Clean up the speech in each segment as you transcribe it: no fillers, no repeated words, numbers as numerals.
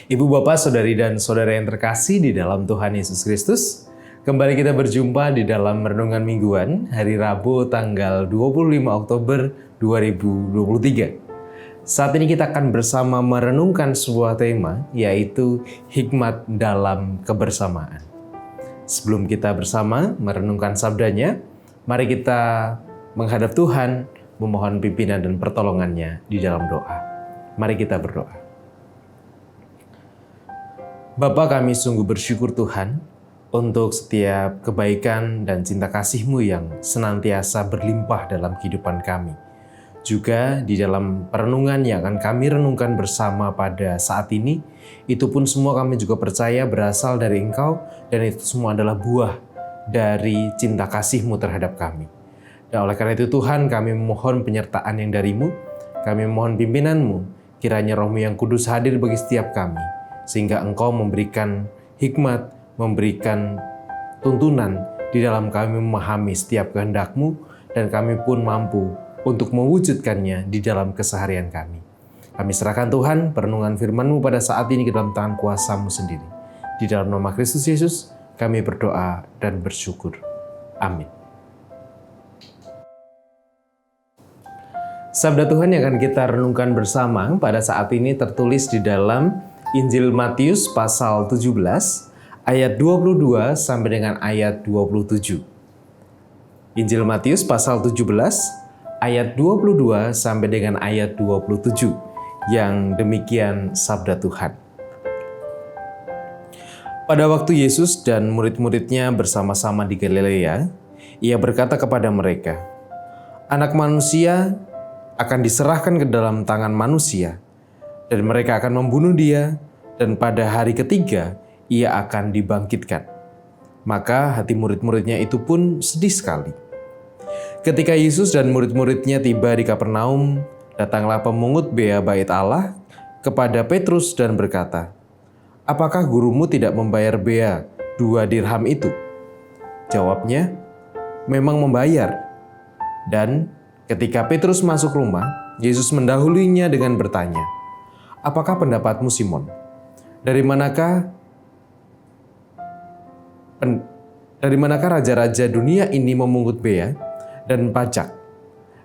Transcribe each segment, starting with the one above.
Ibu bapak, saudari dan saudara yang terkasih di dalam Tuhan Yesus Kristus, kembali kita berjumpa di dalam Renungan Mingguan hari Rabu tanggal 25 Oktober 2023. Saat ini kita akan bersama merenungkan sebuah tema, yaitu hikmat dalam kebersamaan. Sebelum kita bersama merenungkan sabdanya, mari kita menghadap Tuhan, memohon pimpinan dan pertolongannya di dalam doa. Mari kita berdoa. Bapa, kami sungguh bersyukur Tuhan untuk setiap kebaikan dan cinta kasih-Mu yang senantiasa berlimpah dalam kehidupan kami. Juga di dalam perenungan yang akan kami renungkan bersama pada saat ini, itu pun semua kami juga percaya berasal dari Engkau dan itu semua adalah buah dari cinta kasih-Mu terhadap kami. Dan oleh karena itu Tuhan, kami memohon penyertaan yang dari-Mu, kami memohon pimpinan-Mu, kiranya Roh-Mu yang kudus hadir bagi setiap kami, sehingga Engkau memberikan hikmat, memberikan tuntunan di dalam kami memahami setiap kehendak-Mu, dan kami pun mampu untuk mewujudkannya di dalam keseharian kami. Kami serahkan Tuhan perenungan firman-Mu pada saat ini ke dalam tangan kuasa-Mu sendiri. Di dalam nama Kristus Yesus, kami berdoa dan bersyukur. Amin. Sabda Tuhan yang akan kita renungkan bersama pada saat ini tertulis di dalam Injil Matius pasal 17 ayat 22 sampai dengan ayat 27. Injil Matius pasal 17 ayat 22 sampai dengan ayat 27. Yang demikian sabda Tuhan. Pada waktu Yesus dan murid-muridnya bersama-sama di Galilea, Ia berkata kepada mereka, "Anak manusia akan diserahkan ke dalam tangan manusia, dan mereka akan membunuh Dia, dan pada hari ketiga Ia akan dibangkitkan." Maka hati murid-muridnya itu pun sedih sekali. Ketika Yesus dan murid-muridnya tiba di Kapernaum, datanglah pemungut bea bait Allah kepada Petrus dan berkata, "Apakah gurumu tidak membayar bea 2 dirham itu?" Jawabnya, "Memang membayar." Dan ketika Petrus masuk rumah, Yesus mendahuluinya dengan bertanya, "Apakah pendapatmu, Simon? Dari manakah raja-raja dunia ini memungut bea dan pajak?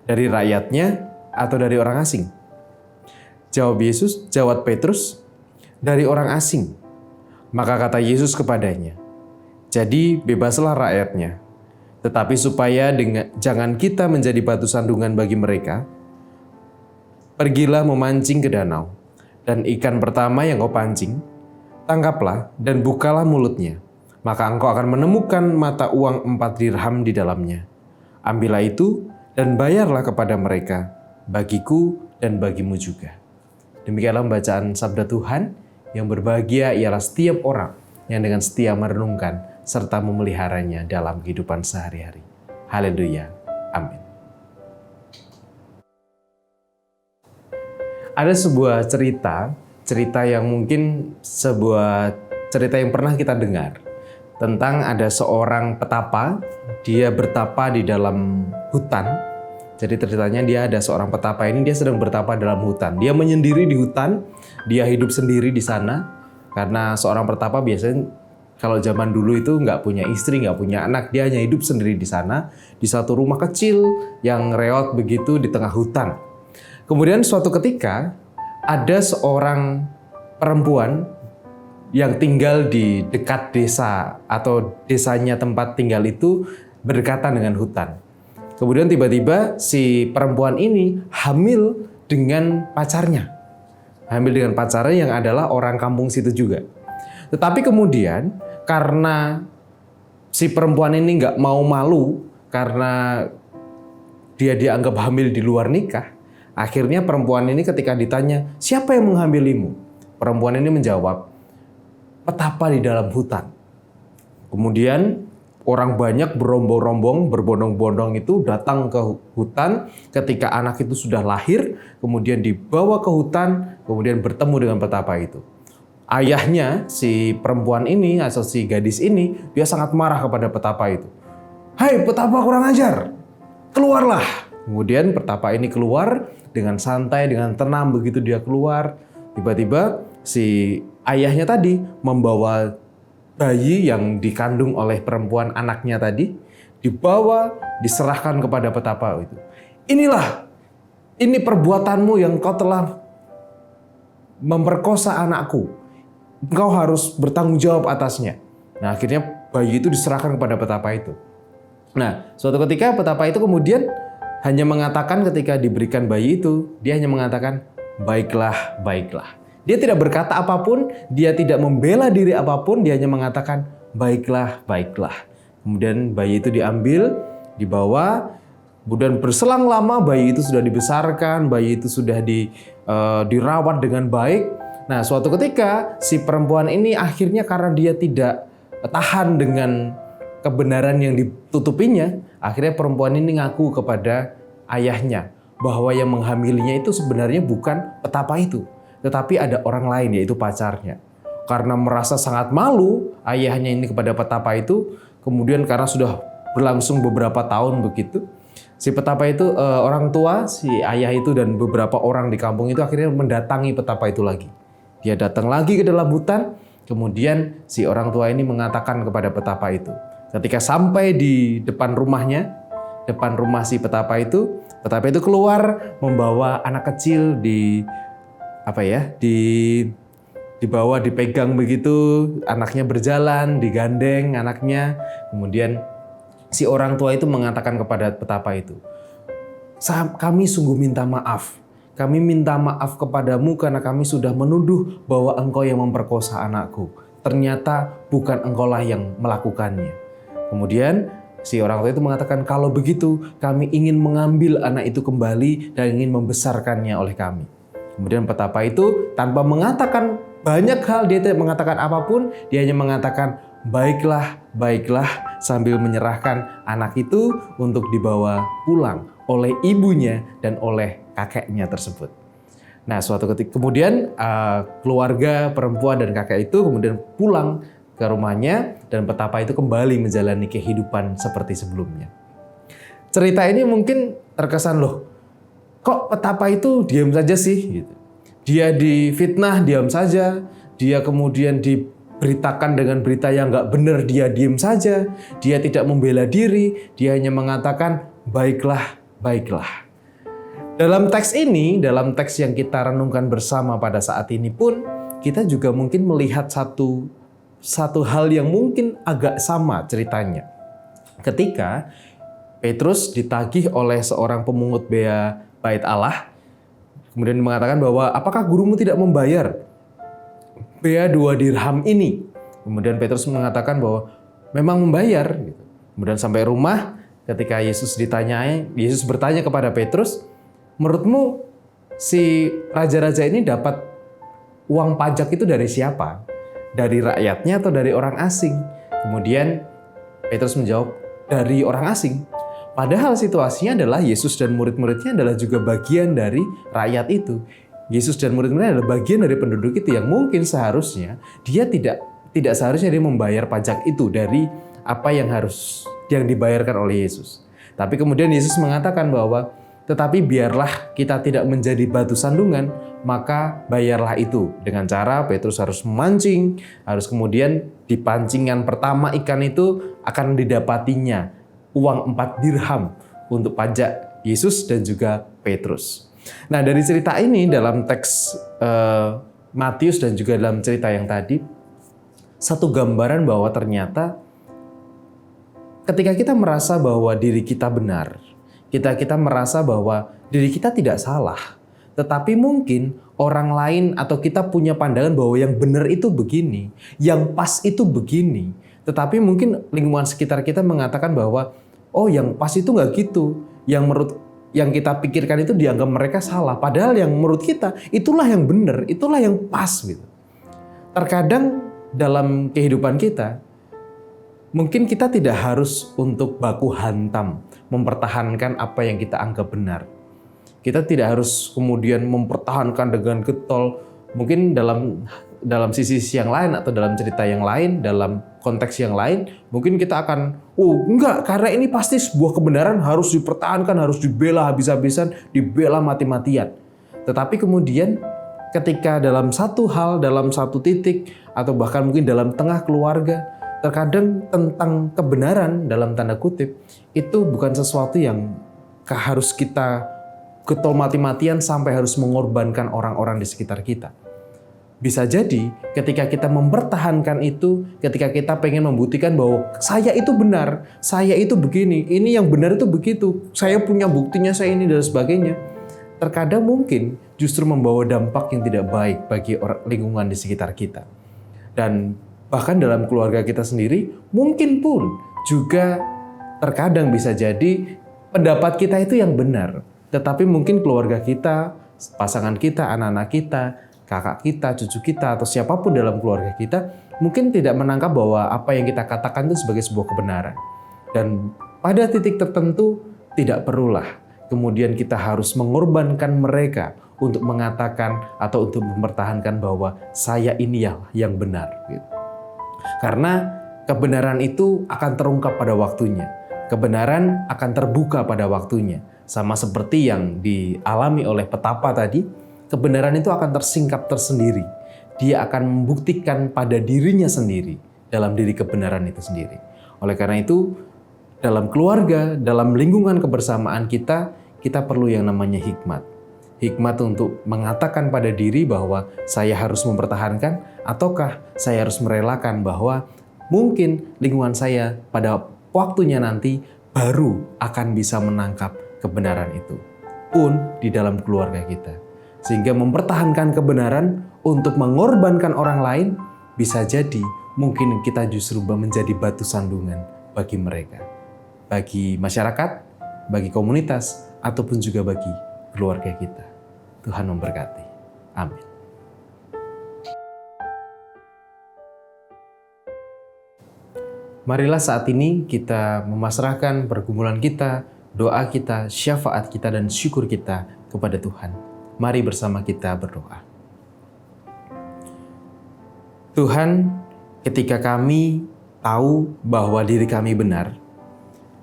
Dari rakyatnya atau dari orang asing?" Jawab Petrus, "Dari orang asing." Maka kata Yesus kepadanya, "Jadi bebaslah rakyatnya. Tetapi supaya jangan kita menjadi batu sandungan bagi mereka, pergilah memancing ke danau, dan ikan pertama yang kau pancing, tangkaplah dan bukalah mulutnya. Maka engkau akan menemukan mata uang 4 dirham di dalamnya. Ambillah itu dan bayarlah kepada mereka, bagiku dan bagimu juga." Demikianlah bacaan sabda Tuhan. Yang berbahagia ialah setiap orang yang dengan setia merenungkan serta memeliharanya dalam kehidupan sehari-hari. Haleluya. Amin. Ada sebuah cerita yang mungkin sebuah cerita yang pernah kita dengar tentang ada seorang petapa, dia bertapa di dalam hutan. Jadi ceritanya dia ada seorang petapa ini, dia sedang bertapa dalam hutan. Dia menyendiri di hutan, dia hidup sendiri di sana. Karena seorang petapa biasanya kalau zaman dulu itu nggak punya istri, nggak punya anak, dia hanya hidup sendiri di sana, di satu rumah kecil yang reot begitu di tengah hutan. Kemudian suatu ketika ada seorang perempuan yang tinggal di dekat desa atau desanya tempat tinggal itu berdekatan dengan hutan. Kemudian tiba-tiba si perempuan ini hamil dengan pacarnya. Hamil dengan pacarnya yang adalah orang kampung situ juga. Tetapi kemudian karena si perempuan ini nggak mau malu karena dia dianggap hamil di luar nikah, akhirnya perempuan ini ketika ditanya, "Siapa yang menghamilimu?" Perempuan ini menjawab, "Petapa di dalam hutan." Kemudian orang banyak berombong-rombong, berbondong-bondong itu datang ke hutan ketika anak itu sudah lahir, kemudian dibawa ke hutan, kemudian bertemu dengan petapa itu. Ayahnya, si perempuan ini atau si gadis ini, dia sangat marah kepada petapa itu. "Hai petapa kurang ajar, keluarlah." Kemudian petapa ini keluar dengan santai, dengan tenang begitu dia keluar. Tiba-tiba si ayahnya tadi membawa bayi yang dikandung oleh perempuan anaknya tadi, dibawa, diserahkan kepada petapa itu. Ini perbuatanmu yang kau telah memperkosa anakku. Engkau harus bertanggung jawab atasnya. Nah, akhirnya bayi itu diserahkan kepada petapa itu. Nah, suatu ketika petapa itu kemudian hanya mengatakan ketika diberikan bayi itu, dia hanya mengatakan, baiklah, baiklah. Dia tidak berkata apapun, dia tidak membela diri apapun, dia hanya mengatakan, baiklah, baiklah. Kemudian bayi itu diambil, dibawa, kemudian berselang lama bayi itu sudah dibesarkan, bayi itu sudah dirawat dengan baik. Nah, suatu ketika si perempuan ini akhirnya karena dia tidak tahan dengan kebenaran yang ditutupinya, akhirnya perempuan ini ngaku kepada ayahnya bahwa yang menghamilinya itu sebenarnya bukan petapa itu, tetapi ada orang lain, yaitu pacarnya. Karena merasa sangat malu ayahnya ini kepada petapa itu, kemudian karena sudah berlangsung beberapa tahun begitu, si petapa itu, orang tua, si ayah itu dan beberapa orang di kampung itu akhirnya mendatangi petapa itu lagi. Dia datang lagi ke dalam hutan, kemudian si orang tua ini mengatakan kepada petapa itu. Ketika sampai di depan rumahnya, depan rumah si petapa itu keluar membawa anak kecil dibawa, dipegang begitu, anaknya berjalan, digandeng anaknya. Kemudian si orang tua itu mengatakan kepada petapa itu, kami sungguh minta maaf. Kami minta maaf kepadamu karena kami sudah menuduh bahwa engkau yang memperkosa anakku. Ternyata bukan engkaulah yang melakukannya. Kemudian si orang tua itu mengatakan, kalau begitu kami ingin mengambil anak itu kembali dan ingin membesarkannya oleh kami. Kemudian petapa itu tanpa mengatakan banyak hal, dia tidak mengatakan apapun, dia hanya mengatakan, baiklah, baiklah, sambil menyerahkan anak itu untuk dibawa pulang oleh ibunya dan oleh kakeknya tersebut. Nah, suatu ketika kemudian keluarga perempuan dan kakek itu kemudian pulang ke rumahnya dan petapa itu kembali menjalani kehidupan seperti sebelumnya. Cerita ini mungkin terkesan, loh, kok petapa itu diam saja sih? Gitu. Dia difitnah diam saja, dia kemudian diberitakan dengan berita yang nggak benar, dia diam saja, dia tidak membela diri, dia hanya mengatakan baiklah, baiklah. Dalam teks ini, dalam teks yang kita renungkan bersama pada saat ini pun, kita juga mungkin melihat satu hal yang mungkin agak sama ceritanya. Ketika Petrus ditagih oleh seorang pemungut bea bait Allah, kemudian mengatakan bahwa apakah gurumu tidak membayar bea 2 dirham ini? Kemudian Petrus mengatakan bahwa memang membayar. Kemudian sampai rumah, ketika Yesus bertanya kepada Petrus, menurutmu si raja-raja ini dapat uang pajak itu dari siapa? Dari rakyatnya atau dari orang asing? Kemudian Petrus menjawab, dari orang asing. Padahal situasinya adalah Yesus dan murid-muridnya adalah juga bagian dari rakyat itu. Yesus dan murid-muridnya adalah bagian dari penduduk itu yang mungkin seharusnya dia tidak seharusnya dia membayar pajak itu dari apa yang dibayarkan oleh Yesus. Tapi kemudian Yesus mengatakan bahwa tetapi biarlah kita tidak menjadi batu sandungan, maka bayarlah itu. Dengan cara Petrus harus memancing, harus kemudian di pancingan pertama ikan itu akan didapatinya uang 4 dirham untuk pajak Yesus dan juga Petrus. Nah, dari cerita ini dalam teks Matius dan juga dalam cerita yang tadi, satu gambaran bahwa ternyata ketika kita merasa bahwa diri kita benar, kita merasa bahwa diri kita tidak salah, tetapi mungkin orang lain atau kita punya pandangan bahwa yang benar itu begini, yang pas itu begini, tetapi mungkin lingkungan sekitar kita mengatakan bahwa oh, yang pas itu nggak gitu, yang kita pikirkan itu dianggap mereka salah, padahal yang menurut kita itulah yang benar, itulah yang pas gitu. Terkadang dalam kehidupan kita mungkin kita tidak harus untuk baku hantam mempertahankan apa yang kita anggap benar. Kita tidak harus kemudian mempertahankan dengan getol. Mungkin dalam sisi yang lain atau dalam cerita yang lain, dalam konteks yang lain, mungkin kita akan, enggak, karena ini pasti sebuah kebenaran harus dipertahankan, harus dibela habis-habisan, dibela mati-matian. Tetapi kemudian ketika dalam satu hal, dalam satu titik, atau bahkan mungkin dalam tengah keluarga, terkadang tentang kebenaran dalam tanda kutip, itu bukan sesuatu yang harus kita getol mati-matian sampai harus mengorbankan orang-orang di sekitar kita. Bisa jadi ketika kita mempertahankan itu, ketika kita pengen membuktikan bahwa saya itu benar, saya itu begini, ini yang benar itu begitu, saya punya buktinya, saya ini dan sebagainya. Terkadang mungkin justru membawa dampak yang tidak baik bagi lingkungan di sekitar kita. Dan bahkan dalam keluarga kita sendiri, mungkin pun juga terkadang bisa jadi pendapat kita itu yang benar. Tetapi mungkin keluarga kita, pasangan kita, anak-anak kita, kakak kita, cucu kita, atau siapapun dalam keluarga kita mungkin tidak menangkap bahwa apa yang kita katakan itu sebagai sebuah kebenaran. Dan pada titik tertentu tidak perlulah kemudian kita harus mengorbankan mereka untuk mengatakan atau untuk mempertahankan bahwa saya ini yang benar. Karena kebenaran itu akan terungkap pada waktunya. Kebenaran akan terbuka pada waktunya. Sama seperti yang dialami oleh petapa tadi, kebenaran itu akan tersingkap tersendiri. Dia akan membuktikan pada dirinya sendiri, dalam diri kebenaran itu sendiri. Oleh karena itu, dalam keluarga, dalam lingkungan kebersamaan kita perlu yang namanya hikmat. Hikmat untuk mengatakan pada diri bahwa saya harus mempertahankan, ataukah saya harus merelakan bahwa mungkin lingkungan saya pada waktunya nanti baru akan bisa menangkap kebenaran itu. Pun di dalam keluarga kita. Sehingga mempertahankan kebenaran untuk mengorbankan orang lain bisa jadi mungkin kita justru menjadi batu sandungan bagi mereka. Bagi masyarakat, bagi komunitas, ataupun juga bagi keluarga kita. Tuhan memberkati. Amin. Marilah saat ini kita memasrahkan pergumulan kita, doa kita, syafaat kita, dan syukur kita kepada Tuhan. Mari bersama kita berdoa. Tuhan, ketika kami tahu bahwa diri kami benar,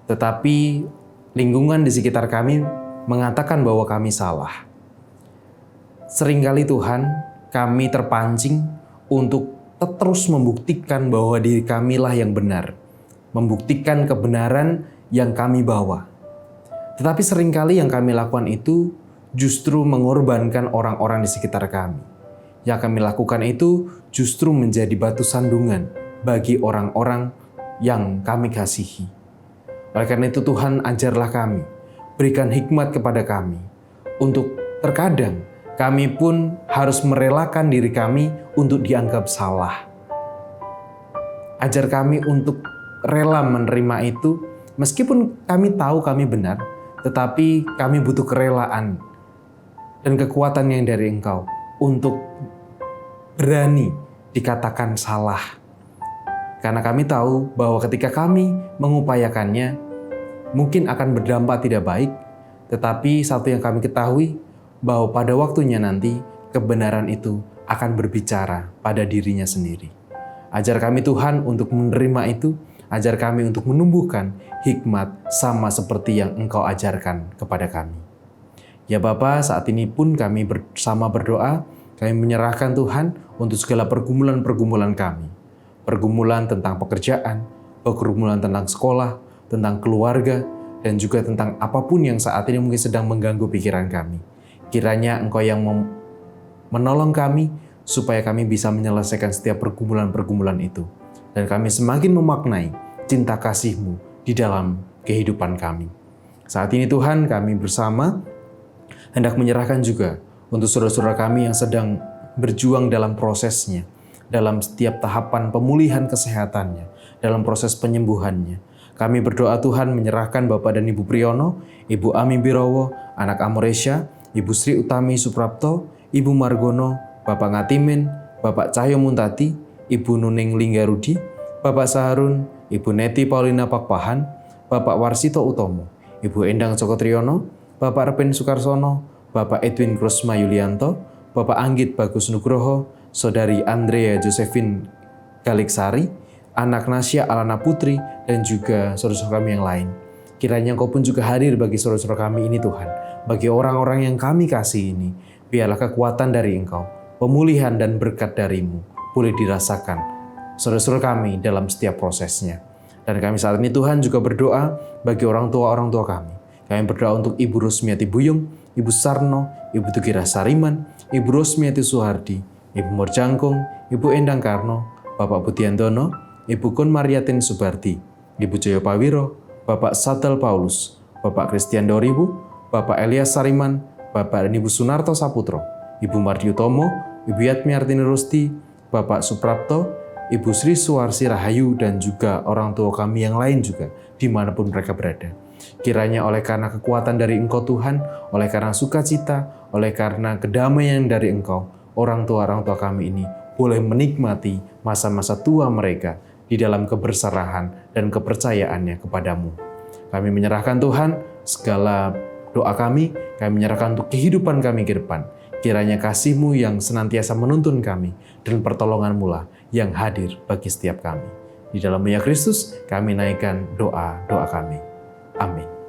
tetapi lingkungan di sekitar kami mengatakan bahwa kami salah. Seringkali Tuhan, kami terpancing untuk terus membuktikan bahwa diri kamilah yang benar, membuktikan kebenaran yang kami bawa. Tetapi seringkali yang kami lakukan itu justru mengorbankan orang-orang di sekitar kami. Yang kami lakukan itu justru menjadi batu sandungan bagi orang-orang yang kami kasihi. Oleh karena itu Tuhan, ajarlah kami, berikan hikmat kepada kami, untuk terkadang kami pun harus merelakan diri kami untuk dianggap salah. Ajar kami untuk rela menerima itu, meskipun kami tahu kami benar, tetapi kami butuh kerelaan dan kekuatan yang dari Engkau untuk berani dikatakan salah. Karena kami tahu bahwa ketika kami mengupayakannya, mungkin akan berdampak tidak baik, tetapi satu yang kami ketahui, bahwa pada waktunya nanti kebenaran itu akan berbicara pada dirinya sendiri. Ajar kami Tuhan untuk menerima itu, ajar kami untuk menumbuhkan hikmat sama seperti yang Engkau ajarkan kepada kami. Ya Bapa, saat ini pun kami bersama berdoa, kami menyerahkan Tuhan untuk segala pergumulan-pergumulan kami. Pergumulan tentang pekerjaan, pergumulan tentang sekolah, tentang keluarga, dan juga tentang apapun yang saat ini mungkin sedang mengganggu pikiran kami. Kiranya Engkau yang menolong kami supaya kami bisa menyelesaikan setiap pergumulan-pergumulan itu. Dan kami semakin memaknai cinta kasih-Mu di dalam kehidupan kami. Saat ini Tuhan, kami bersama hendak menyerahkan juga untuk saudara-saudara kami yang sedang berjuang dalam prosesnya, dalam setiap tahapan pemulihan kesehatannya, dalam proses penyembuhannya. Kami berdoa Tuhan menyerahkan Bapak dan Ibu Priyono, Ibu Ami Birowo, anak Amoresya, Ibu Sri Utami Suprapto, Ibu Margono, Bapak Ngatimin, Bapak Cahyo Muntati, Ibu Nuning Linggarudi, Bapak Saharun, Ibu Neti Paulina Pakpahan, Bapak Warsito Utomo, Ibu Endang Joko Triyono, Bapak Repen Sukarsono, Bapak Edwin Krosma Yulianto, Bapak Anggit Bagus Nugroho, Saudari Andrea Josephine Galiksari, anak Nasya Alana Putri, dan juga saudara-saudara kami yang lain. Kiranya Engkau pun juga hadir bagi saudara-saudara kami ini Tuhan, bagi orang-orang yang kami kasih ini. Biarlah kekuatan dari Engkau pemulihan dan berkat dari-Mu boleh dirasakan saudara-saudara kami dalam setiap prosesnya. Dan kami saat ini Tuhan juga berdoa bagi orang tua kami. Kami berdoa untuk Ibu Rusmiati Buyung, Ibu Sarno, Ibu Tugira Sariman, Ibu Rusmiati Suhardi, Ibu Morjangkung, Ibu Endang Karno, Bapak Budiantono, Ibu Kun Mariatin Subardi, Ibu Joyo Pawiro, Bapak Satel Paulus, Bapak Christian Doribu, Bapak Elias Sariman, Bapak dan Ibu Sunarto Saputro, Ibu Mardiutomo, Ibu Yatmiartini Rusti, Bapak Suprapto, Ibu Sri Suwarsi Rahayu, dan juga orang tua kami yang lain juga, dimanapun mereka berada. Kiranya oleh karena kekuatan dari Engkau Tuhan, oleh karena sukacita, oleh karena kedamaian dari Engkau, orang tua kami ini boleh menikmati masa-masa tua mereka di dalam keberserahan dan kepercayaannya kepadamu. Kami menyerahkan Tuhan segala doa kami menyerahkan untuk kehidupan kami ke depan. Kiranya kasih-Mu yang senantiasa menuntun kami dan pertolongan-Mu lah yang hadir bagi setiap kami. Di dalam nama Kristus kami naikkan doa kami. Amin.